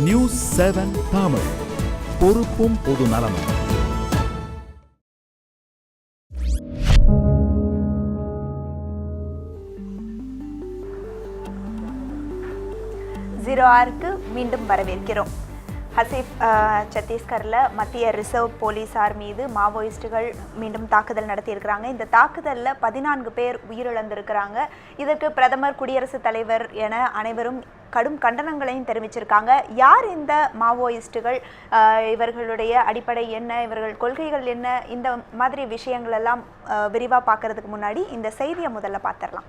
News 7 Tamil, பொறுப்பும் பொது நலமும். ஜீரோஆருக்கு மீண்டும் வரவேற்கிறோம். ஹசீஃப், சத்தீஸ்கரில் மத்திய ரிசர்வ் போலீஸார் மீது மாவோயிஸ்டுகள் மீண்டும் தாக்குதல் நடத்தியிருக்கிறாங்க. இந்த தாக்குதலில் 14 பேர் உயிரிழந்திருக்கிறாங்க. இதற்கு பிரதமர், குடியரசுத் தலைவர் என அனைவரும் கடும் கண்டனங்களையும் தெரிவிச்சிருக்காங்க. யார் இந்த மாவோயிஸ்டுகள், இவர்களுடைய அடிப்படை என்ன, இவர்கள் கொள்கைகள் என்ன, இந்த மாதிரி விஷயங்கள் எல்லாம் விரிவாக பார்க்கறதுக்கு முன்னாடி இந்த செய்தியை முதல்ல பார்த்துடலாம்.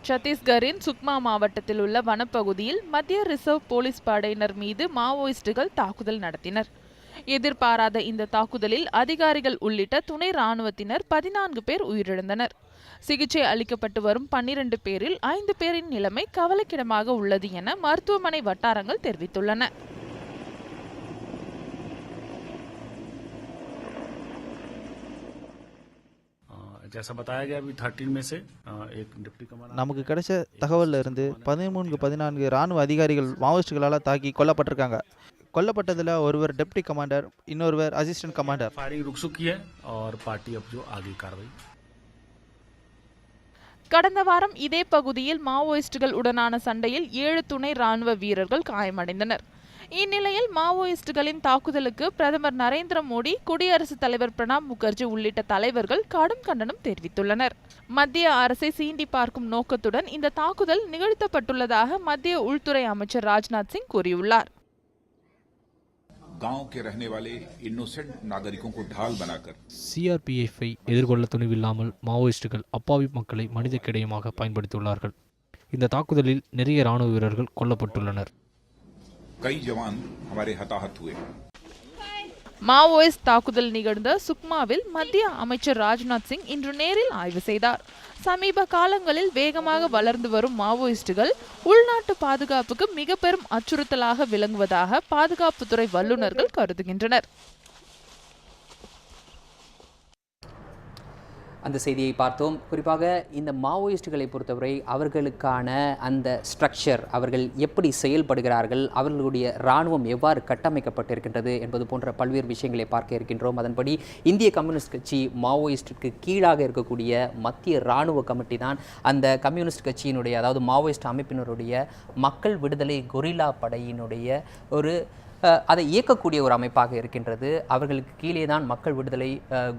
சத்தீஸ்கரின் சுக்மா மாவட்டத்தில் உள்ள வனப்பகுதியில் மத்திய ரிசர்வ் போலீஸ் படையினர் மீது மாவோயிஸ்டுகள் தாக்குதல் நடத்தினர். எதிர்பாராத இந்த தாக்குதலில் அதிகாரிகள் உள்ளிட்ட துணை ராணுவத்தினர் 14 பேர் உயிரிழந்தனர். சிகிச்சை அளிக்கப்பட்டு வரும் 12 பேரில் 5 பேரின் நிலைமை கவலைக்கிடமாக உள்ளது என மருத்துவமனை வட்டாரங்கள் தெரிவித்துள்ளன. நமக்கு கிடைச்ச தகவல்ல இருந்து 14 ராணுவ அதிகாரிகள் மாவோயிஸ்டுகளால் தாக்கி கொல்லப்பட்டிருக்காங்க. கொல்லப்பட்டதில் ஒருவர் டெப்டி கமாண்டர், இன்னொருவர் அசிஸ்டன்ட் கமாண்டர். கடந்த வாரம் இதே பகுதியில் மாவோயிஸ்டுகள் உடனான சண்டையில் 7 துணை ராணுவ வீரர்கள் காயமடைந்தனர். இந்நிலையில் மாவோயிஸ்டுகளின் தாக்குதலுக்கு பிரதமர் நரேந்திர மோடி, குடியரசுத் தலைவர் பிரணாப் முகர்ஜி உள்ளிட்ட தலைவர்கள் கடும் கண்டனம் தெரிவித்துள்ளனர். மத்திய அரசை சீண்டி பார்க்கும் நோக்கத்துடன் இந்த தாக்குதல் நிகழ்த்தப்பட்டுள்ளதாக மத்திய உள்துறை அமைச்சர் ராஜ்நாத் சிங் கூறியுள்ளார். சிஆர்பிஎஃப்-ஐ எதிர்கொள்ள துணிவில்லாமல் மாவோயிஸ்டுகள் அப்பாவி மக்களை மனித கிடையமாக பயன்படுத்தியுள்ளார்கள். இந்த தாக்குதலில் நிறைய ராணுவ வீரர்கள் கொல்லப்பட்டுள்ளனர். மாவோயிஸ்ட் தாக்குதல் நிகழ்ந்த சுக்மாவில் மத்திய அமைச்சர் ராஜ்நாத் சிங் இன்று நேரில் ஆய்வு செய்தார். சமீப காலங்களில் வேகமாக வளர்ந்து வரும் மாவோயிஸ்டுகள் உள்நாட்டு பாதுகாப்புக்கு மிக பெரும் அச்சுறுத்தலாக விளங்குவதாக பாதுகாப்புத்துறை வல்லுநர்கள் கருதுகின்றனர். அந்த செய்தியை பார்த்தோம். குறிப்பாக இந்த மாவோயிஸ்டுகளை பொறுத்தவரை அவர்களுக்கான அந்த ஸ்ட்ரக்சர், அவர்கள் எப்படி செயல்படுகிறார்கள், அவர்களுடைய இராணுவம் எவ்வாறு கட்டமைக்கப்பட்டிருக்கின்றது என்பது போன்ற பல்வேறு விஷயங்களை பார்க்க இருக்கின்றோம். அதன்படி இந்திய கம்யூனிஸ்ட் கட்சி மாவோயிஸ்டுக்கு கீழாக இருக்கக்கூடிய மத்திய இராணுவ கமிட்டி தான் அந்த கம்யூனிஸ்ட் கட்சியினுடைய, அதாவது மாவோயிஸ்ட் அமைப்பினருடைய மக்கள் விடுதலை கொரில்லா படையினுடைய அதை இயக்கக்கூடிய ஒரு அமைப்பாக இருக்கின்றது. அவர்களுக்கு கீழே தான் மக்கள் விடுதலை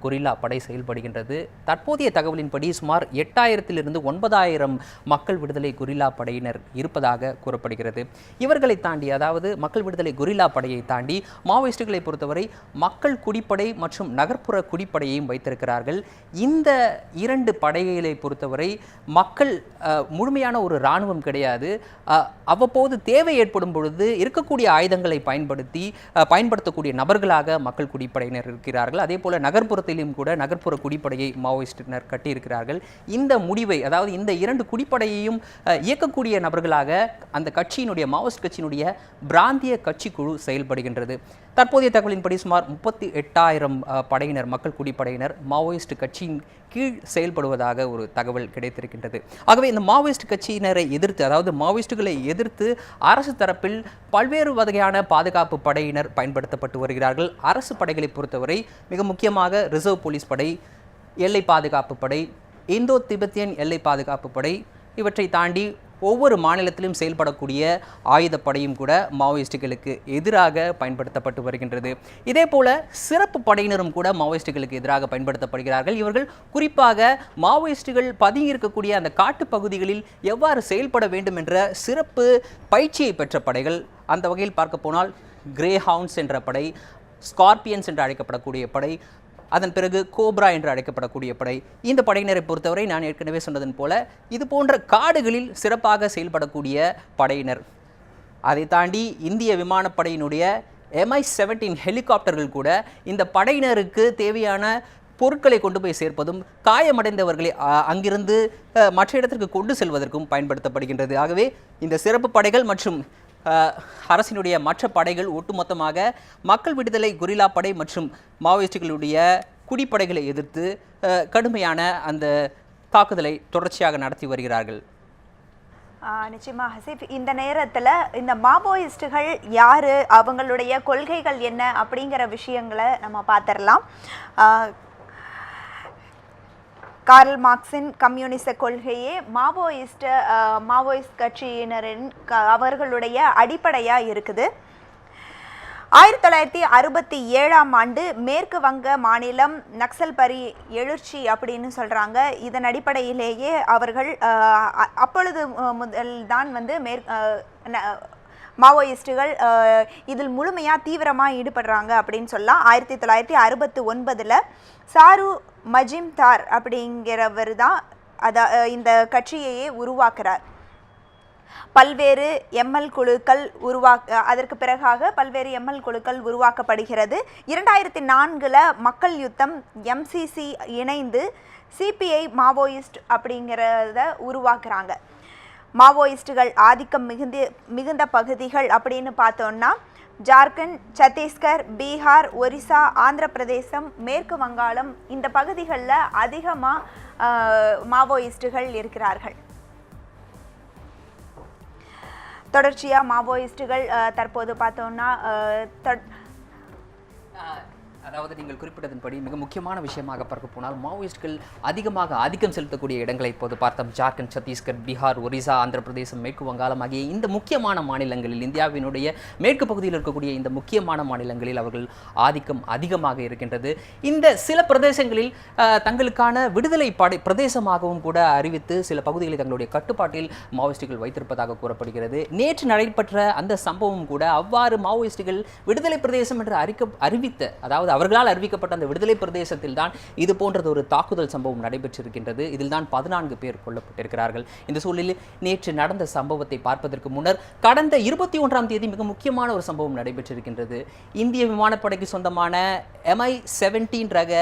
கொரில்லா படை செயல்படுகின்றது. தற்போதைய தகவலின்படி சுமார் 8000 to 9000 மக்கள் விடுதலை கொரில்லா படையினர் இருப்பதாக கூறப்படுகிறது. இவர்களை தாண்டி, அதாவது மக்கள் விடுதலை கொரில்லா படையை தாண்டி மாவோயிஸ்டுகளை பொறுத்தவரை மக்கள் குடிப்படை மற்றும் நகர்ப்புற குடிப்படையையும் வைத்திருக்கிறார்கள். இந்த 2 படைகளை பொறுத்தவரை மக்கள் முழுமையான ஒரு இராணுவம் கிடையாது. அவ்வப்போது தேவை ஏற்படும் பொழுது இருக்கக்கூடிய ஆயுதங்களை பயன்படுத்தக்கூடிய நபர்களாக மக்கள் குடிப்படையினர் இருக்கிறார்கள். அதே போல நகர்ப்புறத்திலும் கூட நகர்ப்புற குடிப்படையை மாவோயிஸ்டினர் கட்டியிருக்கிறார்கள். இந்த முடிவை, அதாவது இந்த 2 குடிப்படையையும் இயக்கக்கூடிய நபர்களாக அந்த கட்சியினுடைய, மாவோயிஸ்ட் கட்சியினுடைய பிராந்திய கட்சி குழு செயல்படுகின்றது. தற்போதைய தகவலின்படி சுமார் 38,000 படையினர், மக்கள் குடிப்படையினர் மாவோயிஸ்ட் கட்சியின் கீழ் செயல்படுவதாக ஒரு தகவல் கிடைத்திருக்கின்றது. ஆகவே இந்த மாவோயிஸ்ட் கட்சியினரை எதிர்த்து, அதாவது மாவோயிஸ்டுகளை எதிர்த்து அரசு தரப்பில் பல்வேறு வகையான பாதுகாப்பு படையினர் பயன்படுத்தப்பட்டு வருகிறார்கள். அரசு படைகளை பொறுத்தவரை மிக முக்கியமாக ரிசர்வ் போலீஸ் படை, எல்லை பாதுகாப்பு படை, இந்தோ திபெத்தியன் எல்லை பாதுகாப்பு படை, இவற்றை தாண்டி ஒவ்வொரு மாநிலத்திலும் செயல்படக்கூடிய ஆயுதப்படையும் கூட மாவோயிஸ்டுகளுக்கு எதிராக பயன்படுத்தப்பட்டு வருகின்றது. இதே போல சிறப்பு படையினரும் கூட மாவோயிஸ்டுகளுக்கு எதிராக பயன்படுத்தப்படுகிறார்கள். இவர்கள் குறிப்பாக மாவோயிஸ்டுகள் பதுங்கியிருக்கக்கூடிய அந்த காட்டு பகுதிகளில் எவ்வாறு செயல்பட வேண்டும் என்ற சிறப்பு பயிற்சியை பெற்ற படைகள். அந்த வகையில் பார்க்க போனால் கிரே ஹவுண்ட்ஸ் என்ற படை, ஸ்கார்பியன்ஸ் என்று அழைக்கப்படக்கூடிய படை, அதன் பிறகு கோப்ரா என்று அழைக்கப்படக்கூடிய படை. இந்த படையினரை பொறுத்தவரை நான் ஏற்கனவே சொன்னதன் போல இது போன்ற காடுகளில் சிறப்பாக செயல்படக்கூடிய படையினர். அதை தாண்டி இந்திய விமானப்படையினுடைய MI-17 ஹெலிகாப்டர்கள் கூட இந்த படையினருக்கு தேவையான பொருட்களை கொண்டு போய் சேர்ப்பதும், காயமடைந்தவர்களை அங்கிருந்து மற்ற இடத்திற்கு கொண்டு செல்வதற்கும் பயன்படுத்தப்படுகின்றது. ஆகவே இந்த சிறப்பு படைகள் மற்றும் அரசினுடைய மற்ற படைகள் ஒட்டுமொத்தமாக மக்கள் விடுதலை கொரில்லா படை மற்றும் மாவோயிஸ்டுகளுடைய குடிப்படைகளை எதிர்த்து கடுமையான அந்த தாக்குதலை தொடர்ச்சியாக நடத்தி வருகிறார்கள். நிச்சயமா ஹசீஃப், இந்த நேரத்தில் இந்த மாவோயிஸ்டுகள் யாரு, அவங்களுடைய கொள்கைகள் என்ன அப்படிங்கிற விஷயங்களை நம்ம பார்த்துடலாம். கார்ல் மார்க்ஸின் கம்யூனிச கொள்கையே மாவோயிஸ்ட் கட்சியினரின் அவர்களுடைய அடிப்படையாக இருக்குது. 1967ஆம் ஆண்டு மேற்கு வங்க மாநிலம் நக்சல்பரி எழுச்சி அப்படின்னு சொல்கிறாங்க. இதன் அடிப்படையிலேயே அவர்கள் அப்பொழுது முதல்தான் வந்து மாவோயிஸ்டுகள் இதில் முழுமையாக தீவிரமாக ஈடுபடுறாங்க அப்படின்னு சொல்லலாம். 1969 சாரு மஜிம்தார் அப்படிங்கிறவர் தான் இந்த கட்சியையே உருவாக்குறார். பல்வேறு எம்எல் குழுக்கள் அதற்கு பிறகாக பல்வேறு எம்எல் குழுக்கள் உருவாக்கப்படுகிறது. 2004 மக்கள் யுத்தம் எம்சிசி இணைந்து சிபிஐ மாவோயிஸ்ட் அப்படிங்கிறத உருவாக்குறாங்க. மாவோயிஸ்டுகள் ஆதிக்கம் மிகுந்த பகுதிகள் அப்படின்னு பார்த்தோன்னா ஜார்க்கண்ட், சத்தீஸ்கர், பீகார், ஒரிசா, ஆந்திர பிரதேசம், மேற்கு வங்காளம் இந்த பகுதிகளில் அதிகமாக மாவோயிஸ்டுகள் இருக்கிறார்கள். தொடர்ச்சியாக மாவோயிஸ்டுகள் தற்போது பார்த்தோன்னா அதாவது நீங்கள் குறிப்பிட்டதன்படி மிக முக்கியமான விஷயமாக பார்க்க போனால் மாவோயிஸ்டுகள் அதிகமாக ஆதிக்கம் செலுத்தக்கூடிய இடங்களை இப்போது பார்த்தோம். ஜார்க்கண்ட், சத்தீஸ்கர், பீகார், ஒரிசா, ஆந்திர பிரதேசம், மேற்கு வங்காளம் ஆகிய இந்த முக்கியமான மாநிலங்களில், இந்தியாவினுடைய மேற்கு பகுதியில் இருக்கக்கூடிய இந்த முக்கியமான மாநிலங்களில் அவர்கள் ஆதிக்கம் அதிகமாக இருக்கின்றது. இந்த சில பிரதேசங்களில் தங்களுக்கான விடுதலை பிரதேசமாகவும் கூட அறிவித்து சில பகுதிகளை தங்களுடைய கட்டுப்பாட்டில் மாவோயிஸ்டுகள் வைத்திருப்பதாக கூறப்படுகிறது. நேற்று நடைபெற்ற அந்த சம்பவம் கூட அவ்வாறு மாவோயிஸ்டுகள் விடுதலை பிரதேசம் என்று அறிவித்த, அதாவது அவர்களால் அறிவிக்கப்பட்ட அந்த விடுதலை பிரதேசத்தில் தான் இது போன்றது ஒரு தாக்குதல் சம்பவம் நடைபெற்றிருக்கின்றது. இதில் தான் 14 பேர் கொல்லப்பட்டிருக்கிறார்கள். இந்த சூழலில் நேற்று நடந்த சம்பவத்தை பார்ப்பதற்கு முன்னர் கடந்த 21ஆம் தேதி மிக முக்கியமான ஒரு சம்பவம் நடைபெற்றிருக்கின்றது. இந்திய விமானப்படைக்கு சொந்தமான MI-17 ரக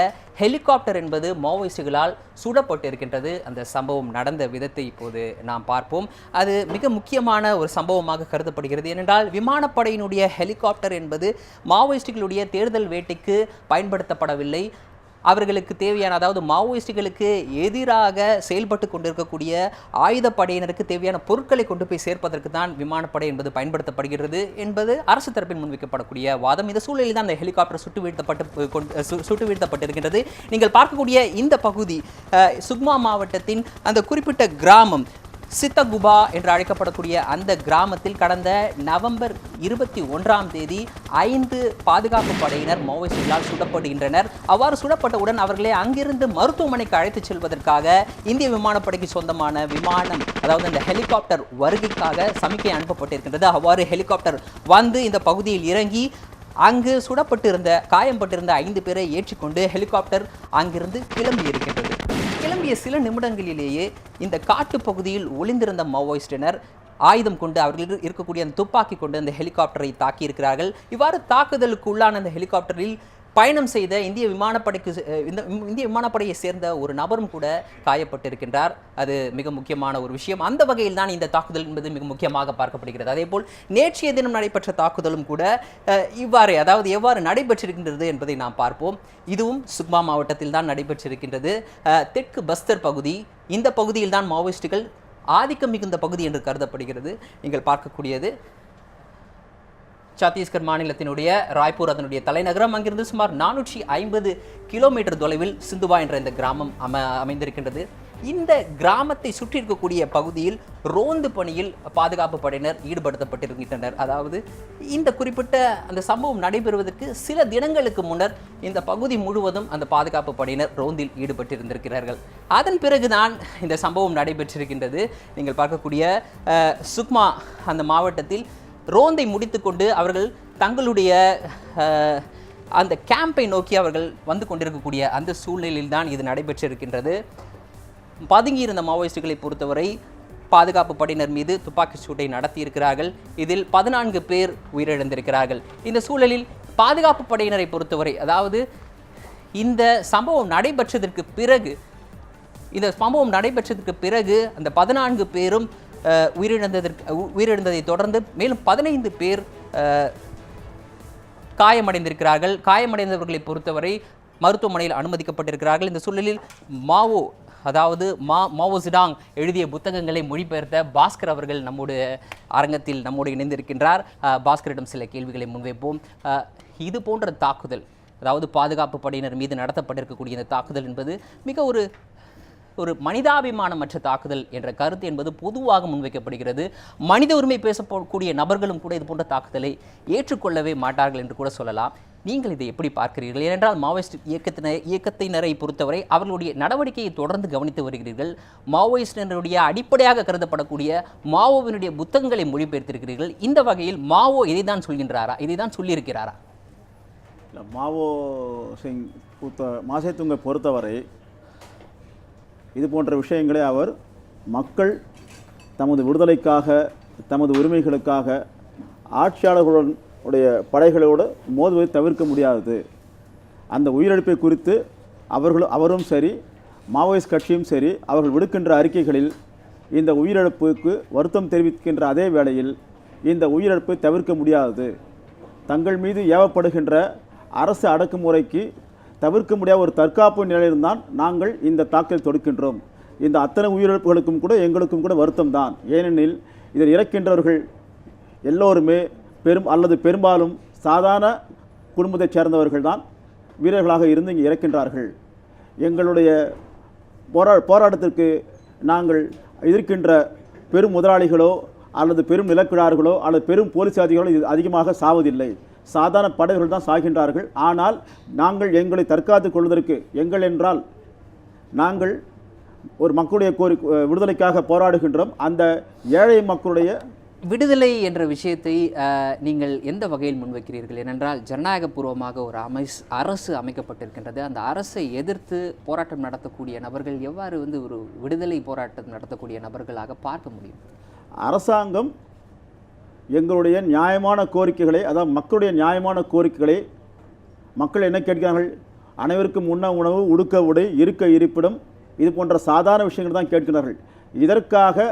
ஹெலிகாப்டர் என்பது மாவோயிஸ்டுகளால் சுடப்பட்டிருக்கின்றது. அந்த சம்பவம் நடந்த விதத்தை இப்போது நாம் பார்ப்போம். அது மிக முக்கியமான ஒரு சம்பவமாக கருதப்படுகிறது. ஏனென்றால் விமானப்படையினுடைய ஹெலிகாப்டர் என்பது மாவோயிஸ்டுகளுடைய தேடுதல் வேட்டைக்கு பயன்படுத்தப்படவில்லை. அவர்களுக்கு தேவையான, அதாவது மாவோயிஸ்டுகளுக்கு எதிராக செயல்பட்டு கொண்டிருக்கக்கூடிய ஆயுதப்படையினருக்கு தேவையான பொருட்களை கொண்டு போய் சேர்ப்பதற்கு தான் விமானப்படை என்பது பயன்படுத்தப்படுகிறது என்பது அரசு தரப்பில் முன்வைக்கப்படக்கூடிய வாதம். இந்த சூழலில் தான் அந்த ஹெலிகாப்டர் சுட்டு வீழ்த்தப்பட்டிருக்கின்றது. நீங்கள் பார்க்கக்கூடிய இந்த பகுதி சுக்மா மாவட்டத்தின் அந்த குறிப்பிட்ட கிராமம் சித்தகுபா என்று அழைக்கப்படக்கூடிய அந்த கிராமத்தில் கடந்த நவம்பர் 21ஆம் தேதி 5 பாதுகாப்பு படையினர் மாவோயிஸ்டுகளால் சுடப்படுகின்றனர். அவ்வாறு சுடப்பட்டவுடன் அவர்களை அங்கிருந்து மருத்துவமனைக்கு அழைத்துச் செல்வதற்காக இந்திய விமானப்படைக்கு சொந்தமான விமானம், அதாவது அந்த ஹெலிகாப்டர் வருகைக்காக சமிக்கை அனுப்பப்பட்டிருக்கின்றது. அவ்வாறு ஹெலிகாப்டர் வந்து இந்த பகுதியில் இறங்கி அங்கு சுடப்பட்டிருந்த, காயம்பட்டிருந்த 5 பேரை ஏற்றிக்கொண்டு ஹெலிகாப்டர் அங்கிருந்து கிளம்பி இருக்கின்றது. கிளம்பிய சில நிமிடங்களிலேயே இந்த காட்டு பகுதியில் ஒளிந்திருந்த மாவோயிஸ்டினர் ஆயுதம் கொண்டு, அவர்கள் இருக்கக்கூடிய அந்த துப்பாக்கி கொண்டு அந்த ஹெலிகாப்டரை தாக்கியிருக்கிறார்கள். இவ்வாறு தாக்குதலுக்கு உள்ளான அந்த ஹெலிகாப்டரில் பயணம் செய்த இந்திய விமானப்படையை சேர்ந்த ஒரு நபரும் கூட காயப்பட்டிருக்கின்றார். அது மிக முக்கியமான ஒரு விஷயம். அந்த வகையில் தான் இந்த தாக்குதல் என்பது மிக முக்கியமாக பார்க்கப்படுகிறது. அதேபோல் நேற்றைய தினம் நடைபெற்ற தாக்குதலும் கூட இவ்வாறு, அதாவது எவ்வாறு நடைபெற்றிருக்கின்றது என்பதை நாம் பார்ப்போம். இதுவும் சுக்மா மாவட்டத்தில் தான் நடைபெற்றிருக்கின்றது. தெற்கு பஸ்தர் பகுதி, இந்த பகுதியில் தான் மாவோயிஸ்டுகள் ஆதிக்கம் மிகுந்த பகுதி என்று கருதப்படுகிறது. நீங்கள் பார்க்கக்கூடியது சத்தீஸ்கர் மாநிலத்தினுடைய ராய்ப்பூர், அதனுடைய தலைநகரம். அங்கிருந்து சுமார் 450 கிலோமீட்டர் தொலைவில் சிந்துவா என்ற இந்த கிராமம் அமைந்திருக்கின்றது. இந்த கிராமத்தை சுற்றி இருக்கக்கூடிய பகுதியில் ரோந்து பணியில் பாதுகாப்பு படையினர் ஈடுபடுத்தப்பட்டிருக்கின்றனர். அதாவது இந்த குறிப்பிட்ட அந்த சம்பவம் நடைபெறுவதற்கு சில தினங்களுக்கு முன்னர் இந்த பகுதி முழுவதும் அந்த பாதுகாப்பு படையினர் ரோந்தில் ஈடுபட்டிருந்திருக்கிறார்கள். அதன் பிறகுதான் இந்த சம்பவம் நடைபெற்றிருக்கின்றது. நீங்கள் பார்க்கக்கூடிய சுக்மா அந்த மாவட்டத்தில் ரோந்தை முடித்துக்கொண்டு அவர்கள் தங்களுடைய அந்த கேம்பை நோக்கி அவர்கள் வந்து கொண்டிருக்கக்கூடிய அந்த சூழ்நிலையில் தான் இது நடைபெற்றிருக்கின்றது. பதுங்கியிருந்த மாவோயிஸ்டுகளை பொறுத்தவரை பாதுகாப்பு படையினர் மீது துப்பாக்கி சூட்டை நடத்தியிருக்கிறார்கள். இதில் 14 பேர் உயிரிழந்திருக்கிறார்கள். இந்த சூழலில் பாதுகாப்பு படையினரை பொறுத்தவரை, அதாவது இந்த சம்பவம் நடைபெற்றதற்கு பிறகு அந்த 14 பேரும் உயிரிழந்ததை தொடர்ந்து மேலும் 15 பேர் காயமடைந்திருக்கிறார்கள். காயமடைந்தவர்களை பொறுத்தவரை மருத்துவமனையில் அனுமதிக்கப்பட்டிருக்கிறார்கள். இந்த சூழலில் மாவோ அதாவது மாவோ சிடாங் எழுதிய புத்தகங்களை மொழிபெயர்த்த பாஸ்கர் அவர்கள் நம்மோடு இணைந்திருக்கின்றார். பாஸ்கரிடம் சில கேள்விகளை முன்வைப்போம். இது போன்ற தாக்குதல், அதாவது பாதுகாப்பு படையினர் மீது நடத்தப்பட்டிருக்கக்கூடிய இந்த தாக்குதல் என்பது மிக ஒரு மனிதாபிமானமற்ற தாக்குதல் என்ற கருத்து என்பது பொதுவாக முன்வைக்கப்படுகிறது. மனித உரிமை பேசக்கூடிய நபர்களும் கூட இது போன்ற தாக்குதலை ஏற்றுக்கொள்ளவே மாட்டார்கள் என்று கூட சொல்லலாம். நீங்கள் இதை எப்படி பார்க்கிறீர்கள்? ஏனென்றால் மாவோயிஸ்ட் இயக்கத்தினரை பொறுத்தவரை அவர்களுடைய நடவடிக்கையை தொடர்ந்து கவனித்து வருகிறீர்கள். மாவோயிஸ்டினருடைய அடிப்படையாக கருதப்படக்கூடிய மாவோவினுடைய புத்தகங்களை மொழிபெயர்த்திருக்கிறீர்கள். இந்த வகையில் மாவோ இதை தான் சொல்கின்றாரா, இதை தான் சொல்லியிருக்கிறாரா? இல்லை, மாசேதுங்கை பொறுத்தவரை இது போன்ற விஷயங்களை அவர் மக்கள் தமது விடுதலைக்காக, தமது உரிமைகளுக்காக ஆட்சியாளர்களுடைய படைகளோடு மோதுவதை தவிர்க்க முடியாதது. அந்த உயிரிழப்பை குறித்து அவரும் சரி, மாவோயிஸ்ட் கட்சியும் சரி, அவர்கள் விடுக்கின்ற அறிக்கைகளில் இந்த உயிரிழப்புக்கு வருத்தம் தெரிவிக்கின்ற அதே வேளையில் இந்த உயிரிழப்பை தவிர்க்க முடியாதது, தங்கள் மீது ஏவப்படுகின்ற அரசு அடக்குமுறைக்கு தவிர்க்க முடியாத ஒரு தற்காப்பு நிலையில்தான் நாங்கள் இந்த தாக்கல் தொடுக்கின்றோம். இந்த அத்தனை உயிரிழப்புகளுக்கும் கூட எங்களுக்கும் கூட வருத்தம் தான். ஏனெனில் இதில் இறக்கின்றவர்கள் எல்லோருமே பெரும்பாலும் சாதாரண குடும்பத்தைச் சேர்ந்தவர்கள் தான் வீரர்களாக இருந்து இங்கே இறக்கின்றார்கள். எங்களுடைய போராட்டத்திற்கு நாங்கள் எதிர்க்கின்ற பெரும் முதலாளிகளோ அல்லது பெரும் நிலக்கிழார்களோ அல்லது பெரும் போலீஸ் அதிகாரிகளோ அதிகமாக சாவதில்லை. சாதாரண படைகள் தான் சாகின்றார்கள். ஆனால் நாங்கள் எங்களை தற்காத்துக் கொள்வதற்கு, எங்கள் என்றால் நாங்கள் ஒரு மக்களுடைய விடுதலைக்காக போராடுகின்றோம். அந்த ஏழை மக்களுடைய விடுதலை என்ற விஷயத்தை நீங்கள் எந்த வகையில் முன்வைக்கிறீர்கள்? ஏனென்றால் ஜனநாயகபூர்வமாக ஒரு அரசு அமைக்கப்பட்டிருக்கின்றது. அந்த அரசை எதிர்த்து போராட்டம் நடத்தக்கூடிய நபர்கள் எவ்வாறு ஒரு விடுதலை போராட்டம் நடத்தக்கூடிய நபர்களாக பார்க்க முடியும்? அரசாங்கம் எங்களுடைய நியாயமான கோரிக்கைகளை, அதாவது மக்களுடைய நியாயமான கோரிக்கைகளை, மக்கள் என்ன கேட்கிறார்கள்? அனைவருக்கும் உண்ண உணவு, உடுக்க உடை, இருக்க இருப்பிடம், இது போன்ற சாதாரண விஷயங்கள் தான் கேட்கிறார்கள். இதற்காக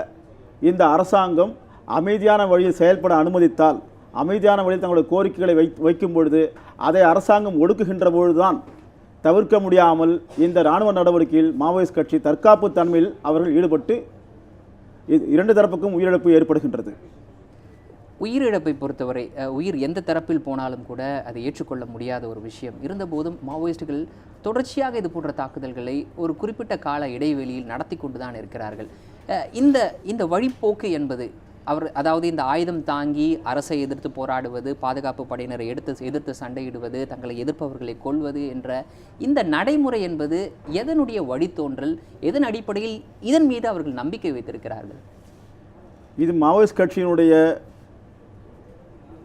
இந்த அரசாங்கம் அமைதியான வழியில் செயல்பட அனுமதித்தால், அமைதியான வழியில் தங்களுடைய கோரிக்கைகளை வைக்கும் பொழுது அதை அரசாங்கம் ஒடுக்குகின்ற பொழுதுதான் தவிர்க்க முடியாமல் இந்த இராணுவ நடவடிக்கையில் மாவோயிஸ்ட் கட்சி தற்காப்பு தன்மையில் அவர்கள் ஈடுபட்டு இரண்டு தரப்புக்கும் உயிரிழப்பு ஏற்படுகின்றது. உயிரிழப்பை பொறுத்தவரை உயிர் எந்த தரப்பில் போனாலும் கூட அதை ஏற்றுக்கொள்ள முடியாத ஒரு விஷயம் இருந்தபோதும் மாவோயிஸ்டுகள் தொடர்ச்சியாக இது போன்ற தாக்குதல்களை ஒரு குறிப்பிட்ட கால இடைவெளியில் நடத்தி கொண்டு தான் இருக்கிறார்கள். இந்த வழிப்போக்கு என்பது அதாவது இந்த ஆயுதம் தாங்கி அரசை எதிர்த்து போராடுவது, பாதுகாப்பு படையினரை எதிர்த்து சண்டையிடுவது, தங்களை எதிர்ப்பவர்களை கொல்வது என்ற இந்த நடைமுறை என்பது எதனுடைய வழித்தோன்றல், எதன் அடிப்படையில் இதன் மீது அவர்கள் நம்பிக்கை வைத்திருக்கிறார்கள்? இது மாவோயிஸ்ட் கட்சியினுடைய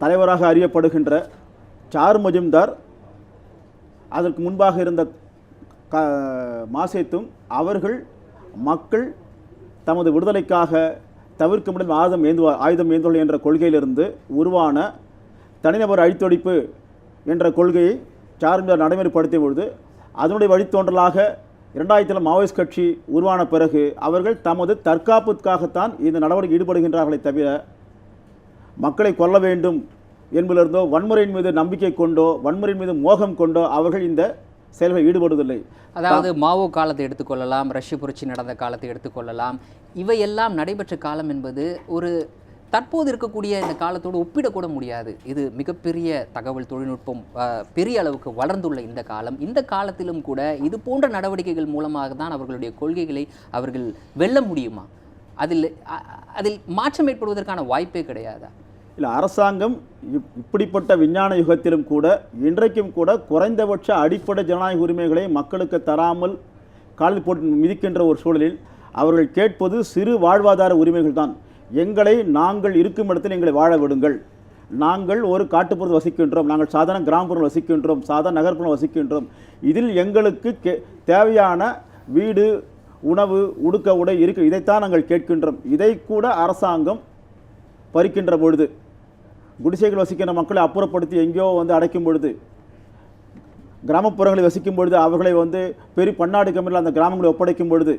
தலைவராக அறியப்படுகின்ற சார் மஜும்தார், அதற்கு முன்பாக இருந்த மாசேதுங் அவர்கள் மக்கள் தமது விடுதலைக்காக தவிர்க்க முடியும் ஆயுதம் ஏந்துவல் என்ற கொள்கையிலிருந்து உருவான தனிநபர் அழித்தொழிப்பு என்ற கொள்கையை சார்மஜும்தார் நடைமுறைப்படுத்திய பொழுது அதனுடைய வழித்தோன்றலாக 2000 மாவோயிஸ்ட் கட்சி உருவான பிறகு அவர்கள் தமது தற்காப்புக்காகத்தான் இந்த நடவடிக்கை ஈடுபடுகின்றார்களே தவிர மக்களை கொல்ல வேண்டும் என்பதிலிருந்தோ, வன்முறையின் மீது நம்பிக்கை கொண்டோ, வன்முறையின் மீது மோகம் கொண்டோ அவர்கள் இந்த செயல்களில் ஈடுபடுவதில்லை. அதாவது மாவோ காலத்தை எடுத்துக்கொள்ளலாம், ரஷ்ய புரட்சி நடந்த காலத்தை எடுத்துக்கொள்ளலாம். இவையெல்லாம் நடைபெற்ற காலம் என்பது ஒரு தற்போது இருக்கக்கூடிய இந்த காலத்தோடு ஒப்பிடக்கூட முடியாது. இது மிகப்பெரிய தகவல் தொழில்நுட்பம் பெரிய அளவுக்கு வளர்ந்துள்ள இந்த காலம். இந்த காலத்திலும் கூட இது போன்ற நடவடிக்கைகள் மூலமாக தான் அவர்களுடைய கொள்கைகளை அவர்கள் வெல்ல முடியுமா? அதில் மாற்றம் ஏற்படுவதற்கான வாய்ப்பே கிடையாதா? இல்லை, அரசாங்கம் இப்படிப்பட்ட விஞ்ஞான யுகத்திலும் கூட இன்றைக்கும் கூட குறைந்தபட்ச அடிப்படை ஜனநாயக உரிமைகளை மக்களுக்கு தராமல் காலில் போட்டு மிதிக்கின்ற ஒரு சூழலில் அவர்கள் கேட்பது சிறு வாழ்வாதார உரிமைகள் தான். நாங்கள் இருக்கும் இடத்தில் எங்களை வாழ விடுங்கள். நாங்கள் ஒரு காட்டுப்புறத்தில் வசிக்கின்றோம், நாங்கள் சாதாரண கிராமப்புறம் வசிக்கின்றோம், சாதாரண நகர்ப்புறம் வசிக்கின்றோம். இதில் எங்களுக்கு தேவையான வீடு, உணவு, உடுக்க உடை இருக்கு, இதைத்தான் நாங்கள் கேட்கின்றோம். இதை கூட அரசாங்கம் பறிக்கின்ற பொழுது, குடிசைகள் வசிக்கின்ற மக்களை அப்புறப்படுத்தி எங்கேயோ அடைக்கும் பொழுது, கிராமப்புறங்களில் வசிக்கும் பொழுது அவர்களை பெரிய பன்னாடு கம்பெனியில் அந்த கிராமங்களை ஒப்படைக்கும் பொழுது,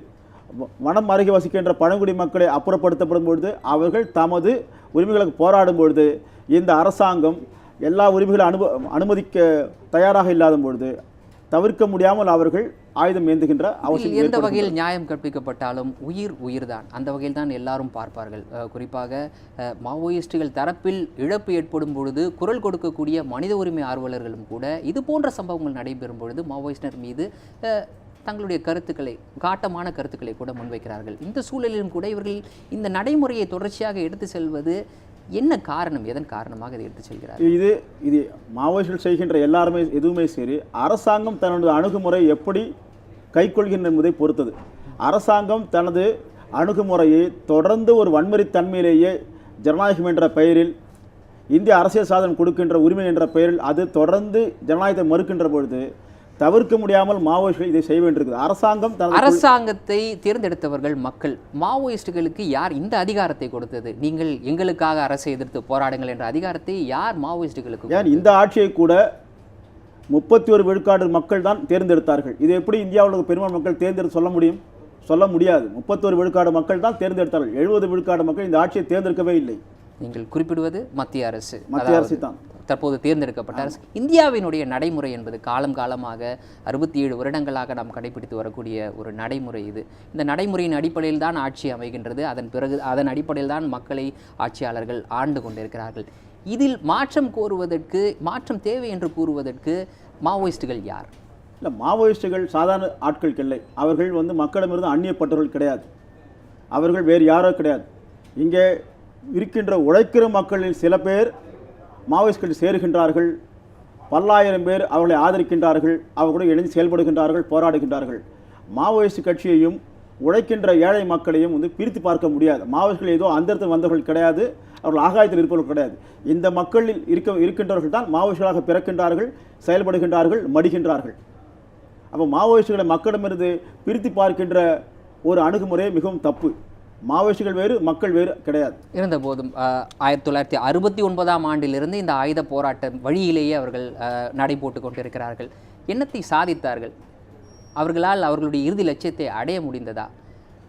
வனம் அருகே வசிக்கின்ற பழங்குடி மக்களை அப்புறப்படுத்தப்படும் பொழுது, அவர்கள் தமது உரிமைகளுக்கு போராடும் பொழுது இந்த அரசாங்கம் எல்லா உரிமைகளும் அனுமதிக்க தயாராக இல்லாத பொழுது, தவிர்க்க முடியாமல் அவர்கள் ஆயுதம் ஏந்துகின்ற அவசியம் எந்த வகையில் ஏற்படுகின்றது. நியாயம் கற்பிக்கப்பட்டாலும் உயிர் தான், அந்த வகையில் தான் எல்லாரும் பார்ப்பார்கள். குறிப்பாக மாவோயிஸ்டுகள் தரப்பில் இழப்பு ஏற்படும் பொழுது குரல் கொடுக்கக்கூடிய மனித உரிமை ஆர்வலர்களும் கூட இது போன்ற சம்பவங்கள் நடைபெறும் பொழுது மாவோயிஸ்டர் மீது தங்களுடைய கருத்துக்களை, காட்டமான கருத்துக்களை கூட முன்வைக்கிறார்கள். இந்த சூழலிலும் கூட இவர்கள் இந்த நடைமுறையை தொடர்ச்சியாக எடுத்து செல்வது என்ன காரணம்? எதன் காரணமாக இதை எடுத்து செல்கிறார்? இது மாவோயிஸ்டுகள் செய்கின்ற எல்லாருமே எதுவுமே சரி, அரசாங்கம் தனது அணுகுமுறை எப்படி கைக்கொள்கின்ற என்பதை பொறுத்தது. அரசாங்கம் தனது அணுகுமுறையை தொடர்ந்து ஒரு வன்முறைத்தன்மையிலேயே ஜனநாயகம் என்ற பெயரில், இந்திய அரசியல் சாதனம் கொடுக்கின்ற உரிமை என்ற பெயரில் அது தொடர்ந்து ஜனநாயகத்தை மறுக்கின்ற பொழுது தவிர்க்க முடியாமல் மாவோயிஸ்டுகள் இதை செய்ய வேண்டியிருக்குது. அரசாங்கத்தை தேர்ந்தெடுத்தவர்கள் மக்கள். மாவோயிஸ்டுகளுக்கு யார் இந்த அதிகாரத்தை கொடுத்தது? நீங்கள் எங்களுக்காக அரசை எதிர்த்து போராடுங்கள் என்ற அதிகாரத்தை யார் மாவோயிஸ்டுகளுக்கு? ஏன் இந்த ஆட்சியை கூட 31 விழுக்காடு மக்கள் தான் தேர்ந்தெடுத்தார்கள். இது எப்படி இந்தியாவில் உள்ள பெரும்பான்மை மக்கள் தேர்ந்தெடுத்து சொல்ல முடியாது. 31 விழுக்காடு மக்கள் தான் தேர்ந்தெடுத்தார்கள். 70 விழுக்காடு மக்கள் இந்த ஆட்சியை தேர்ந்தெடுக்கவே இல்லை. நீங்கள் குறிப்பிடுவது மத்திய அரசு தான் தற்போது தேர்ந்தெடுக்கப்பட்ட அரசு. இந்தியாவினுடைய நடைமுறை என்பது காலம் காலமாக 67 வருடங்களாக நாம் கடைபிடித்து வரக்கூடிய ஒரு நடைமுறை இது. இந்த நடைமுறையின் அடிப்படையில் தான் ஆட்சி அமைகின்றது. அதன் பிறகு அதன் அடிப்படையில் தான் மக்களை ஆட்சியாளர்கள் ஆண்டு கொண்டிருக்கிறார்கள். இதில் மாற்றம் கோருவதற்கு, மாற்றம் தேவை என்று கூறுவதற்கு மாவோயிஸ்டுகள் யார்? இல்லை, மாவோயிஸ்டுகள் சாதாரண ஆட்கள் இல்லை. அவர்கள் மக்களிடமிருந்து அந்நியப்பட்டவர்கள் கிடையாது. அவர்கள் வேறு யாரோ கிடையாது. இங்கே இருக்கின்ற உழைக்கிற மக்களில் சில பேர் மாவோயிஸ்டுகள் சேருகின்றார்கள். பல்லாயிரம் பேர் அவர்களை ஆதரிக்கின்றார்கள். அவர்களுடன் இணைந்து செயல்படுகின்றார்கள், போராடுகின்றார்கள். மாவோயிஸ்ட் கட்சியையும் உழைக்கின்ற ஏழை மக்களையும் பிரித்து பார்க்க முடியாது. மாவோயிஸ்டுகள் ஏதோ அந்தரத்தில் வந்தவர்கள் கிடையாது, அவர்கள் ஆகாயத்தில் இருப்பவர்கள் கிடையாது. இந்த மக்களில் இருக்கின்றவர்கள் தான் மாவோயிஸ்டுகளாக பிறக்கின்றார்கள், செயல்படுகின்றார்கள், மடிகின்றார்கள். அப்போ மாவோயிஸ்டுகளை மக்களிடமிருந்து பிரித்து பார்க்கின்ற ஒரு அணுகுமுறை மிகவும் தப்பு. மாவோயிஸ்டுகள் வேறு, மக்கள் வேறு கிடையாது. இருந்தபோதும் 1969ஆம் ஆண்டிலிருந்து இந்த ஆயுத போராட்டம் வழியிலேயே அவர்கள் நடை போட்டு கொண்டிருக்கிறார்கள். என்னத்தை சாதித்தார்கள்? அவர்களால் அவர்களுடைய இறுதி லட்சியத்தை அடைய முடிந்ததா?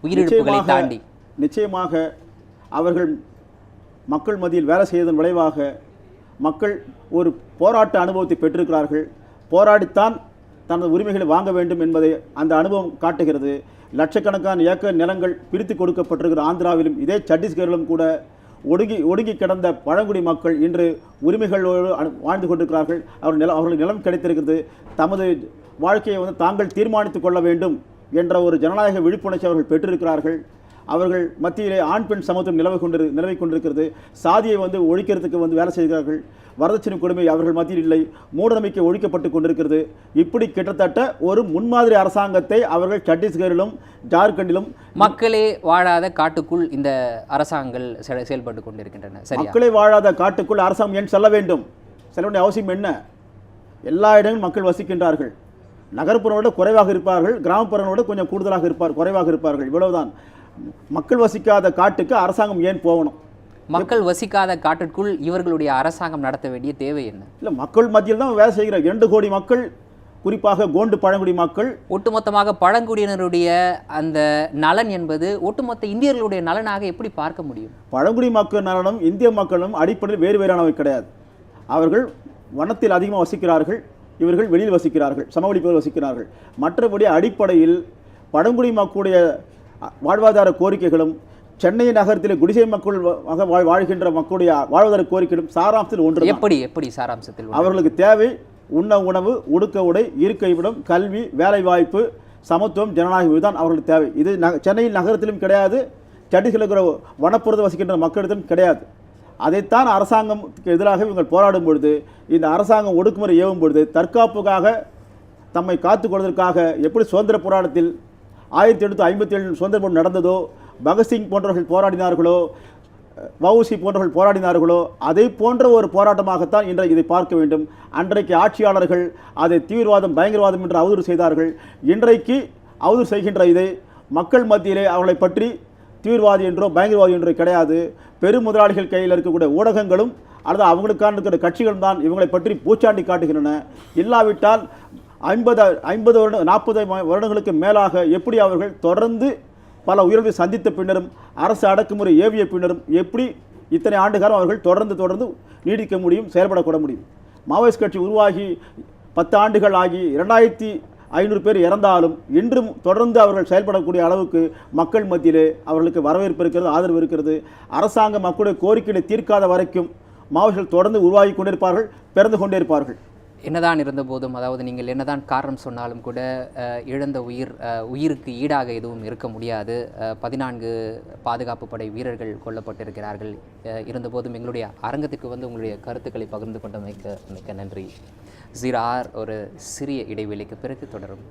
உயிரிழப்புகளை தாண்டி நிச்சயமாக அவர்கள் மக்கள் மத்தியில் வேலை செய்வதன் விளைவாக மக்கள் ஒரு போராட்ட அனுபவத்தை பெற்றிருக்கிறார்கள். போராடித்தான் தனது உரிமைகளை வாங்க வேண்டும் என்பதை அந்த அனுபவம் காட்டுகிறது. லட்சக்கணக்கான ஏக்கர் நிலங்கள் பிரித்து கொடுக்கப்பட்டிருக்கிற ஆந்திராவிலும் இதே சத்தீஸ்கரிலும் கூட ஒடுங்கி கிடந்த பழங்குடி மக்கள் இன்று உரிமைகளோடு வாழ்ந்து கொண்டிருக்கிறார்கள். அவர்களுக்கு நிலம் கிடைத்திருக்கிறது. தமது வாழ்க்கையை தாங்கள் தீர்மானித்துக் கொள்ள வேண்டும் என்ற ஒரு ஜனநாயக விழிப்புணர்ச்சி அவர்கள் பெற்றிருக்கிறார்கள். அவர்கள் மத்தியிலே ஆண் பெண் சமத்துவம் நிலவை கொண்டிருக்கிறது. சாதியை ஒழிக்கிறதுக்கு வேலை செய்கிறார்கள். வரதட்சணை கொடுமை அவர்கள் மத்தியில் இல்லை. மூடநம்பிக்கை ஒழிக்கப்பட்டு கொண்டிருக்கிறது. இப்படி கிட்டத்தட்ட ஒரு முன்மாதிரி அரசாங்கத்தை அவர்கள் சத்தீஸ்கரிலும் ஜார்க்கண்டிலும், மக்களே வாழாத காட்டுக்குள் இந்த அரசாங்கங்கள் செயல்பட்டு கொண்டிருக்கின்றன. மக்களே வாழாத காட்டுக்குள் அரசாங்கம் ஏன் செல்ல வேண்டும்? செல்ல வேண்டிய அவசியம் என்ன? எல்லா இடங்களும் மக்கள் வசிக்கின்றார்கள். நகர்ப்புறங்களோட குறைவாக இருப்பார்கள், கிராமப்புறங்களோட கொஞ்சம் கூடுதலாக குறைவாக இருப்பார்கள். இவ்வளவுதான். மக்கள் வசிக்காத காட்டுக்கு அரசாங்கம் ஏன் போகணும்? மக்கள் வசிக்காத காட்டிற்குள் இவர்களுடைய அரசாங்கம் நடத்த வேண்டிய தேவை என்ன? இல்லை, மக்கள் மத்தியில் தான் வேலை செய்கிற 2 கோடி மக்கள், குறிப்பாக கோண்டு பழங்குடி மக்கள். ஒட்டுமொத்தமாக பழங்குடியினருடைய அந்த நலன் என்பது ஒட்டுமொத்த இந்தியர்களுடைய நலனாக எப்படி பார்க்க முடியும்? பழங்குடி மக்கள் நலனும் இந்திய மக்களும் அடிப்படையில் வேறுவேறானவை கிடையாது. அவர்கள் வனத்தில் அதிகமாக வசிக்கிறார்கள், இவர்கள் வெளியில் வசிக்கிறார்கள், சமவெளி பகுதியில் வசிக்கிறார்கள். மற்றபடி அடிப்படையில் பழங்குடி மக்களுடைய வாழ்வாதார கோரிக்கைகளும் சென்னை நகரத்தில் குடிசை மக்கள் வாழ்கின்ற மக்களுடைய வாழ்வாதார கோரிக்கைகளும் சாராம்சத்தில் ஒன்று. எப்படி சாராம்சத்தில்? அவர்களுக்கு தேவை உண்ண உணவு, உடுக்க உடை, இருக்கை இடம், கல்வி, வேலைவாய்ப்பு, சமத்துவம், ஜனநாயகம். இதுதான் அவர்களுக்கு தேவை. இது சென்னையில் நகரத்திலும் கிடையாது, சத்தீஸ்கரில் வனப்புறத்தில் வசிக்கின்ற மக்களிடத்திலும் கிடையாது. அதைத்தான் அரசாங்கத்துக்கு எதிராக இவங்க போராடும் பொழுது, இந்த அரசாங்கம் ஒடுக்குமுறை ஏவும் பொழுது தற்காப்புக்காக தம்மை காத்துக்கொள்வதற்காக எப்படி சுதந்திர போராட்டத்தில் 1857 சுதந்திர போராட்டம் நடந்ததோ, பகத்சிங் போன்றவர்கள் போராடினார்களோ, வஉசி போன்றவர்கள் போராடினார்களோ, அதை போன்ற ஒரு போராட்டமாகத்தான் இன்றைக்கு இதை பார்க்க வேண்டும். அன்றைக்கு ஆட்சியாளர்கள் அதை தீவிரவாதம், பயங்கரவாதம் என்று அவதூறு செய்தார்கள். இன்றைக்கு அவதூறு செய்கின்ற இதை மக்கள் மத்தியிலே அவர்களை பற்றி தீவிரவாதி என்றோ பயங்கரவாதி என்றோ கிடையாது. பெரும் முதலாளிகள் கையில் இருக்கக்கூடிய ஊடகங்களும் அல்லது அவங்களுக்கான இருக்கிற கட்சிகளும் தான் இவங்களை பற்றி பூச்சாண்டி காட்டுகின்றன. இல்லாவிட்டால் 50 வருடம் 40 வருடங்களுக்கு மேலாக எப்படி அவர்கள் தொடர்ந்து பல உயர்வை சந்தித்த பின்னரும் அரசு அடக்குமுறை ஏவிய பின்னரும் எப்படி இத்தனை ஆண்டுகாலம் அவர்கள் தொடர்ந்து நீடிக்க முடியும், செயல்படக்கூட முடியும்? மாவோயிஸ்ட் கட்சி உருவாகி 10 ஆண்டுகள் ஆகி 500 பேர் இறந்தாலும் இன்றும் தொடர்ந்து அவர்கள் செயல்படக்கூடிய அளவுக்கு மக்கள் மத்தியிலே அவர்களுக்கு வரவேற்பு இருக்கிறது, ஆதரவு இருக்கிறது. அரசாங்கம் மக்களுடைய கோரிக்கைகளை தீர்க்காத வரைக்கும் மாவோயிஸ்டுகள் தொடர்ந்து உருவாகி கொண்டிருப்பார்கள், பிறந்து கொண்டே இருப்பார்கள். என்னதான் இருந்தபோதும், அதாவது நீங்கள் என்னதான் காரணம் சொன்னாலும் கூட இழந்த உயிருக்கு ஈடாக எதுவும் இருக்க முடியாது. 14 பாதுகாப்பு படை வீரர்கள் கொல்லப்பட்டிருக்கிறார்கள். இருந்தபோதும் எங்களுடைய அரங்கத்திற்கு வந்து உங்களுடைய கருத்துக்களை பகிர்ந்து கொண்டமைக்கு மிக்க நன்றி. 0R ஒரு சிறிய இடைவெளிக்கு பிறகு தொடரும்.